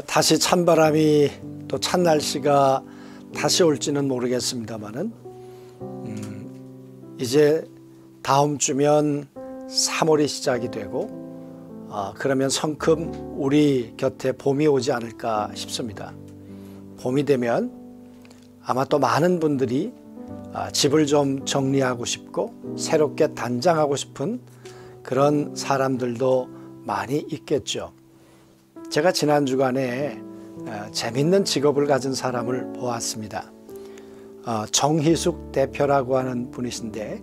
다시 찬바람이 또 찬날씨가 다시 올지는 모르겠습니다만은 이제 다음 주면 3월이 시작이 되고 그러면 성큼 우리 곁에 봄이 오지 않을까 싶습니다. 봄이 되면 아마 또 많은 분들이 집을 좀 정리하고 싶고 새롭게 단장하고 싶은 그런 사람들도 많이 있겠죠. 제가 지난 주간에 재밌는 직업을 가진 사람을 보았습니다. 정희숙 대표라고 하는 분이신데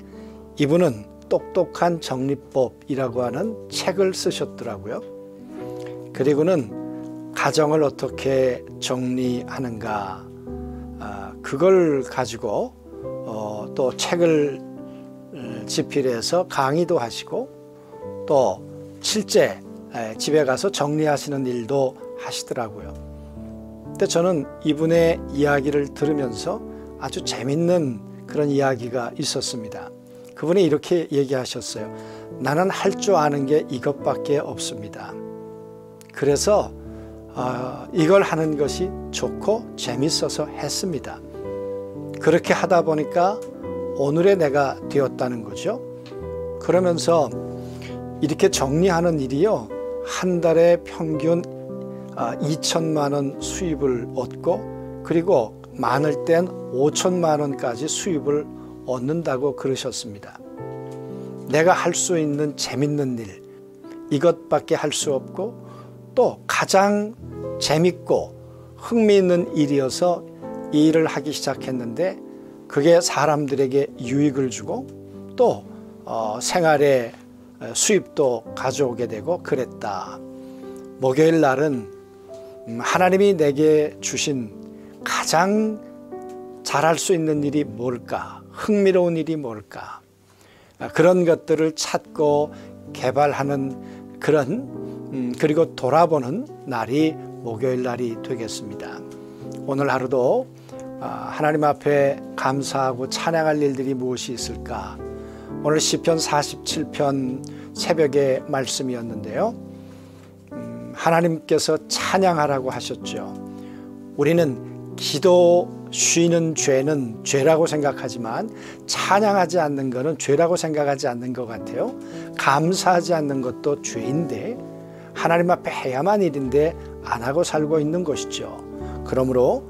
이분은 똑똑한 정리법이라고 하는 책을 쓰셨더라고요. 그리고는 가정을 어떻게 정리하는가 그걸 가지고 또 책을 집필해서 강의도 하시고 또 실제 집에 가서 정리하시는 일도 하시더라고요. 근데 저는 이분의 이야기를 들으면서 아주 재밌는 그런 이야기가 있었습니다. 그분이 이렇게 얘기하셨어요. 나는 할 줄 아는 게 이것밖에 없습니다. 그래서 이걸 하는 것이 좋고 재밌어서 했습니다. 그렇게 하다 보니까 오늘의 내가 되었다는 거죠. 그러면서 이렇게 정리하는 일이요, 한 달에 평균 2천만 원 수입을 얻고 그리고 많을 땐 5천만 원까지 수입을 얻는다고 그러셨습니다. 내가 할 수 있는 재밌는 일, 이것밖에 할 수 없고 또 가장 재밌고 흥미있는 일이어서 이 일을 하기 시작했는데 그게 사람들에게 유익을 주고 또 생활에 수입도 가져오게 되고 그랬다. 목요일 날은 하나님이 내게 주신 가장 잘할 수 있는 일이 뭘까? 흥미로운 일이 뭘까? 그런 것들을 찾고 개발하는 그런 그리고 돌아보는 날이 목요일 날이 되겠습니다. 오늘 하루도 하나님 앞에 감사하고 찬양할 일들이 무엇이 있을까? 오늘 시편 47편 새벽의 말씀이었는데요. 하나님께서 찬양하라고 하셨죠. 우리는 기도 쉬는 죄는 죄라고 생각하지만 찬양하지 않는 것은 죄라고 생각하지 않는 것 같아요. 감사하지 않는 것도 죄인데 하나님 앞에 해야만 일인데 안 하고 살고 있는 것이죠. 그러므로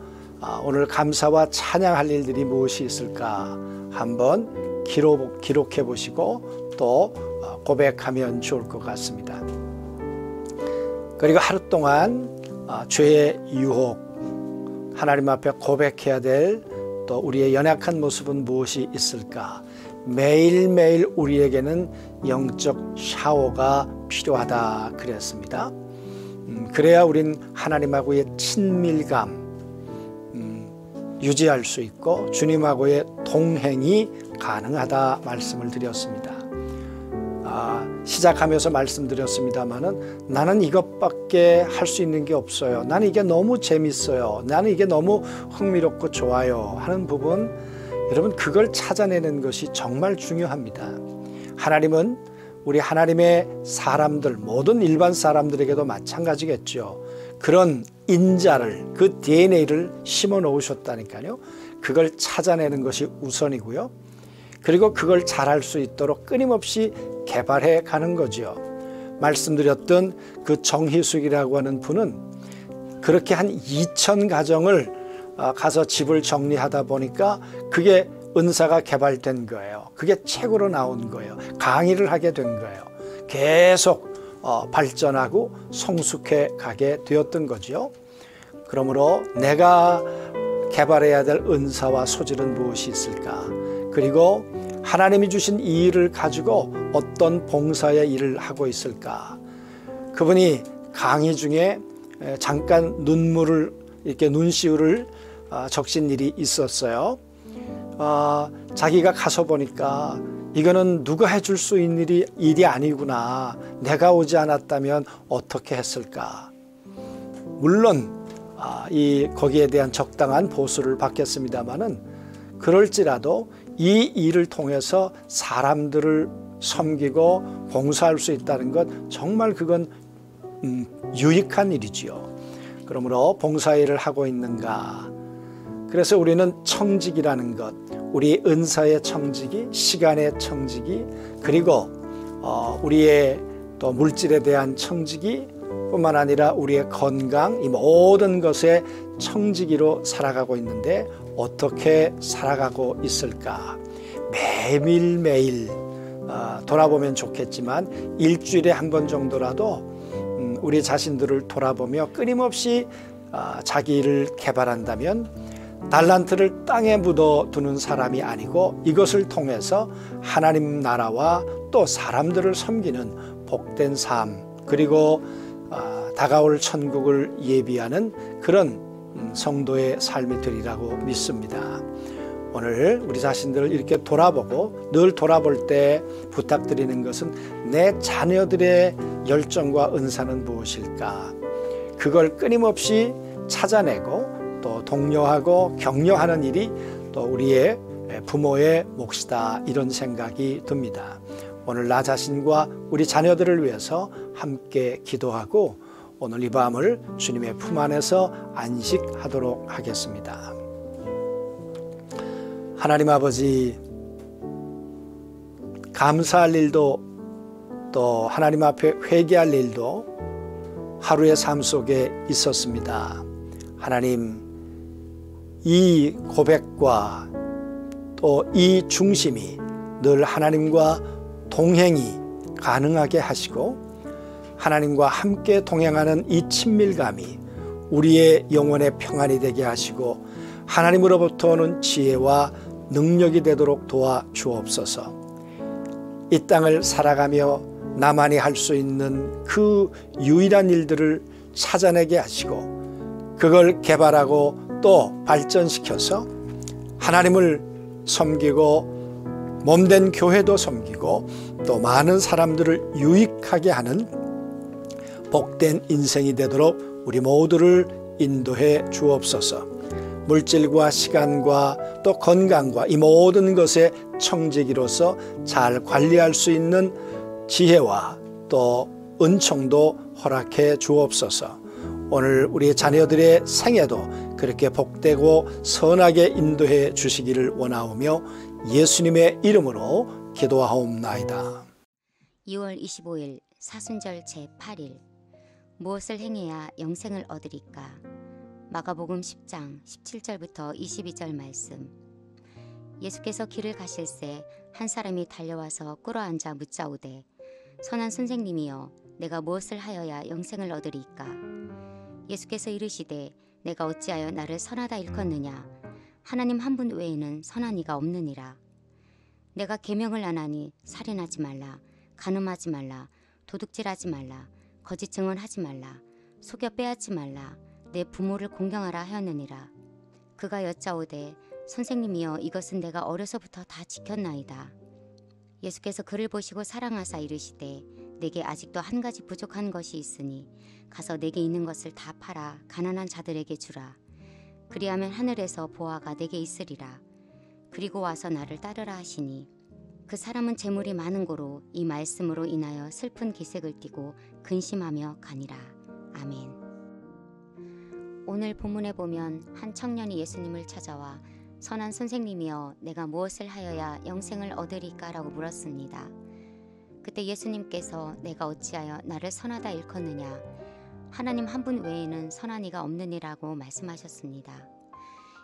오늘 감사와 찬양할 일들이 무엇이 있을까 한번 기록해 보시고 또 고백하면 좋을 것 같습니다. 그리고 하루 동안 죄의 유혹, 하나님 앞에 고백해야 될 또 우리의 연약한 모습은 무엇이 있을까? 매일매일 우리에게는 영적 샤워가 필요하다 그랬습니다. 그래야 우린 하나님하고의 친밀감 유지할 수 있고 주님하고의 동행이 가능하다 말씀을 드렸습니다. 시작하면서 말씀드렸습니다마는 나는 이것밖에 할 수 있는 게 없어요. 나는 이게 너무 재밌어요. 나는 이게 너무 흥미롭고 좋아요 하는 부분, 여러분 그걸 찾아내는 것이 정말 중요합니다. 하나님은 우리 하나님의 사람들, 모든 일반 사람들에게도 마찬가지겠죠. 그런 인자를, 그 DNA를 심어 놓으셨다니까요. 그걸 찾아내는 것이 우선이고요. 그리고 그걸 잘할 수 있도록 끊임없이 개발해 가는 거죠. 말씀드렸던 그 정희숙이라고 하는 분은 그렇게 한 2천 가정을 가서 집을 정리하다 보니까 그게 은사가 개발된 거예요. 그게 책으로 나온 거예요. 강의를 하게 된 거예요. 계속 발전하고 성숙해 가게 되었던 거죠. 그러므로 내가 개발해야 될 은사와 소질은 무엇이 있을까? 그리고 하나님이 주신 이 일을 가지고 어떤 봉사의 일을 하고 있을까? 그분이 강의 중에 잠깐 눈물을 이렇게 눈시울을 적신 일이 있었어요. 자기가 가서 보니까 이거는 누가 해줄 수 있는 일이 아니구나. 내가 오지 않았다면 어떻게 했을까? 물론 거기에 대한 적당한 보수를 받겠습니다마는 그럴지라도 이 일을 통해서 사람들을 섬기고 봉사할 수 있다는 것, 정말 그건 유익한 일이지요. 그러므로 봉사일을 하고 있는가? 그래서 우리는 청직이라는 것, 우리 은사의 청직이, 시간의 청직이, 그리고 우리의 또 물질에 대한 청직이 뿐만 아니라 우리의 건강, 이 모든 것에 청지기로 살아가고 있는데 어떻게 살아가고 있을까? 매일매일 돌아보면 좋겠지만 일주일에 한 번 정도라도 우리 자신들을 돌아보며 끊임없이 자기를 개발한다면 달란트를 땅에 묻어두는 사람이 아니고 이것을 통해서 하나님 나라와 또 사람들을 섬기는 복된 삶, 그리고 다가올 천국을 예비하는 그런 성도의 삶이 되리라고 믿습니다. 오늘 우리 자신들을 이렇게 돌아보고 늘 돌아볼 때 부탁드리는 것은 내 자녀들의 열정과 은사는 무엇일까? 그걸 끊임없이 찾아내고 또 독려하고 격려하는 일이 또 우리의 부모의 몫이다, 이런 생각이 듭니다. 오늘 나 자신과 우리 자녀들을 위해서 함께 기도하고 오늘 이 밤을 주님의 품 안에서 안식하도록 하겠습니다. 하나님 아버지, 감사할 일도 또 하나님 앞에 회개할 일도 하루의 삶 속에 있었습니다. 하나님, 이 고백과 또 이 중심이 늘 하나님과 동행이 가능하게 하시고 하나님과 함께 동행하는 이 친밀감이 우리의 영혼의 평안이 되게 하시고 하나님으로부터 오는 지혜와 능력이 되도록 도와 주옵소서. 이 땅을 살아가며 나만이 할 수 있는 그 유일한 일들을 찾아내게 하시고 그걸 개발하고 또 발전시켜서 하나님을 섬기고 몸된 교회도 섬기고 또 많은 사람들을 유익하게 하는 복된 인생이 되도록 우리 모두를 인도해 주옵소서. 물질과 시간과 또 건강과 이 모든 것의 청지기로서 잘 관리할 수 있는 지혜와 또 은총도 허락해 주옵소서. 오늘 우리 자녀들의 생애도 그렇게 복되고 선하게 인도해 주시기를 원하오며 예수님의 이름으로 기도하옵나이다. 2월 25일 사순절 제8일 무엇을 행해야 영생을 얻으리까? 마가복음 10장 17절부터 22절 말씀. 예수께서 길을 가실새 한 사람이 달려와서 꿇어앉아 묻자오되 선한 선생님이여 내가 무엇을 하여야 영생을 얻으리까? 예수께서 이르시되 내가 어찌하여 나를 선하다 일컫느냐? 하나님 한 분 외에는 선한 이가 없느니라. 내가 계명을 안 하니 살인하지 말라, 간음하지 말라, 도둑질하지 말라, 거짓 증언하지 말라, 속여 빼앗지 말라, 내 부모를 공경하라 하였느니라. 그가 여짜오되 선생님이여 이것은 내가 어려서부터 다 지켰나이다. 예수께서 그를 보시고 사랑하사 이르시되 내게 아직도 한 가지 부족한 것이 있으니 가서 내게 있는 것을 다 팔아 가난한 자들에게 주라. 그리하면 하늘에서 보화가 내게 있으리라. 그리고 와서 나를 따르라 하시니 그 사람은 재물이 많은 고로 이 말씀으로 인하여 슬픈 기색을 띠고 근심하며 가니라. 아멘. 오늘 본문에 보면 한 청년이 예수님을 찾아와 선한 선생님이여 내가 무엇을 하여야 영생을 얻으리까? 라고 물었습니다. 그때 예수님께서 내가 어찌하여 나를 선하다 일컫느냐? 하나님 한 분 외에는 선한 이가 없느니라고 말씀하셨습니다.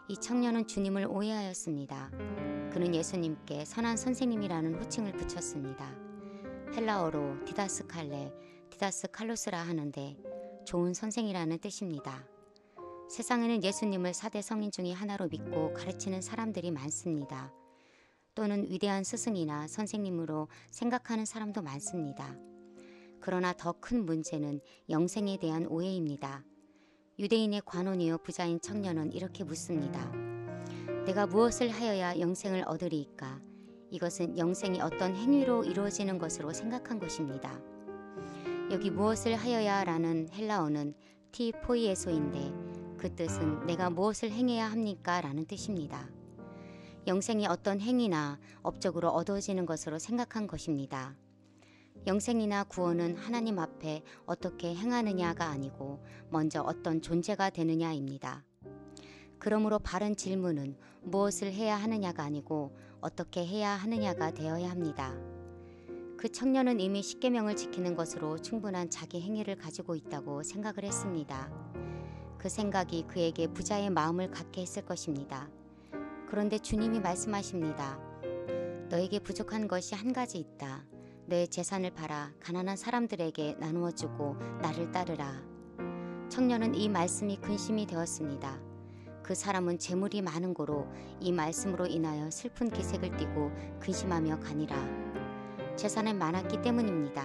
이 청년은 주님을 오해하였습니다. 그는 예수님께 선한 선생님이라는 호칭을 붙였습니다. 헬라어로 디다스칼레, 디다스칼로스라 하는데 좋은 선생이라는 뜻입니다. 세상에는 예수님을 4대 성인 중에 하나로 믿고 가르치는 사람들이 많습니다. 또는 위대한 스승이나 선생님으로 생각하는 사람도 많습니다. 그러나 더 큰 문제는 영생에 대한 오해입니다. 유대인의 관원이요 부자인 청년은 이렇게 묻습니다. 내가 무엇을 하여야 영생을 얻으리이까? 이것은 영생이 어떤 행위로 이루어지는 것으로 생각한 것입니다. 여기 무엇을 하여야 라는 헬라어는 티포이에소인데 그 뜻은 내가 무엇을 행해야 합니까? 라는 뜻입니다. 영생이 어떤 행위나 업적으로 얻어지는 것으로 생각한 것입니다. 영생이나 구원은 하나님 앞에 어떻게 행하느냐가 아니고 먼저 어떤 존재가 되느냐입니다. 그러므로 바른 질문은 무엇을 해야 하느냐가 아니고 어떻게 해야 하느냐가 되어야 합니다. 그 청년은 이미 십계명을 지키는 것으로 충분한 자기 행위를 가지고 있다고 생각을 했습니다. 그 생각이 그에게 부자의 마음을 갖게 했을 것입니다. 그런데 주님이 말씀하십니다. 너에게 부족한 것이 한 가지 있다. 너의 재산을 팔아 가난한 사람들에게 나누어 주고 나를 따르라. 청년은 이 말씀이 근심이 되었습니다. 그 사람은 재물이 많은 고로 이 말씀으로 인하여 슬픈 기색을 띠고 근심하며 가니라. 재산이 많았기 때문입니다.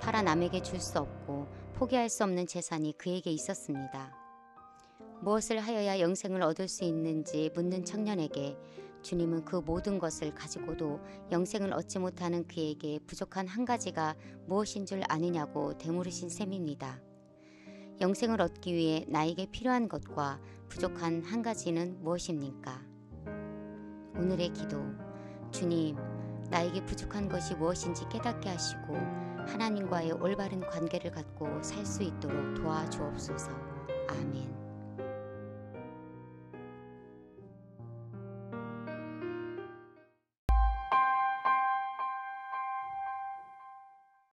팔아 남에게 줄 수 없고 포기할 수 없는 재산이 그에게 있었습니다. 무엇을 하여야 영생을 얻을 수 있는지 묻는 청년에게 주님은 그 모든 것을 가지고도 영생을 얻지 못하는 그에게 부족한 한 가지가 무엇인 줄 아느냐고 되물으신 셈입니다. 영생을 얻기 위해 나에게 필요한 것과 부족한 한 가지는 무엇입니까? 오늘의 기도. 주님, 나에게 부족한 것이 무엇인지 깨닫게 하시고 하나님과의 올바른 관계를 갖고 살 수 있도록 도와주옵소서. 아멘.